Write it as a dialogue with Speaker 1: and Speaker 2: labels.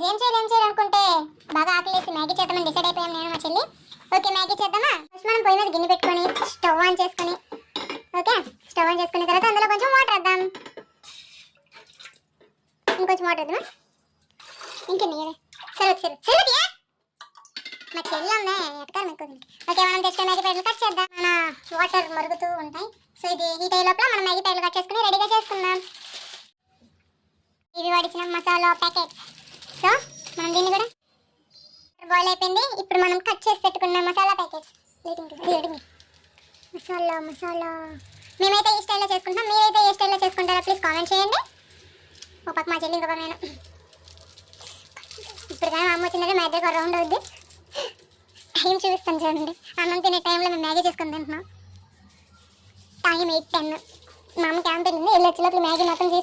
Speaker 1: ఏం చేయాలనుకుంటే బాగా ఆకలేసి మ్యాగీ చేద్దామని డిసైడ్ అయిపోయాం నేను మా చెల్లి. ఓకే మ్యాగీ చేద్దామా? ఫస్ట్ మనం పొయ్యి మీద గిన్నె పెట్టుకొని స్టవ్ ఆన్ చేసుకొని, ఓకే స్టవ్ ఆన్ చేసుకున్న తర్వాత అందులో కొంచెం వాటర్ వేద్దాం. ఇంకొంచెం వాటర్ వేద్దామా? ఇంకా నీరే సరే మా చెల్లి ఉందా ఎటకారం ఎక్కువ. ఓకే మనం తెచ్చుకున్న మ్యాగీ ప్యాకెట్లు కట్ చేద్దాం. మన వాటర్ మరుగుతూ ఉంటాయి. సో ఇది హీట్ అయ్యే లోపల మనం మ్యాగీ ప్యాకెట్లు కట్ చేసుకుని రెడీగా చేసుకుందాం. ఇవి వాడిచిన మసాలా ప్యాకెట్. సో మనం దీన్ని కూడా బాయిల్ అయిపోయింది. ఇప్పుడు మనం కట్ చేసి పెట్టుకున్న మసాలా ప్యాకెట్స్. మసాలా మేమైతే ఈ స్టైల్లో చేసుకుంటాం. మీరైతే ఏ స్టైల్లో చేసుకుంటారో ప్లీజ్ కామెంట్ చేయండి. ఒక పక్క మా చెల్లి ఇంకొక నేను. ఇప్పుడు కానీ మా అమ్మ వచ్చిందంటే మా ఇద్దరికి రౌండ్ అవుద్ది. టైం చూపిస్తాను చూడండి. అన్నం తినే టైంలో మేము మ్యాగీ చేసుకుని తింటున్నాం. టైం 8:10. మా అమ్మ క్యాంప్ వెళ్ళింది. వెళ్ళి వచ్చేలోపు మ్యాగీ మొత్తం చేసి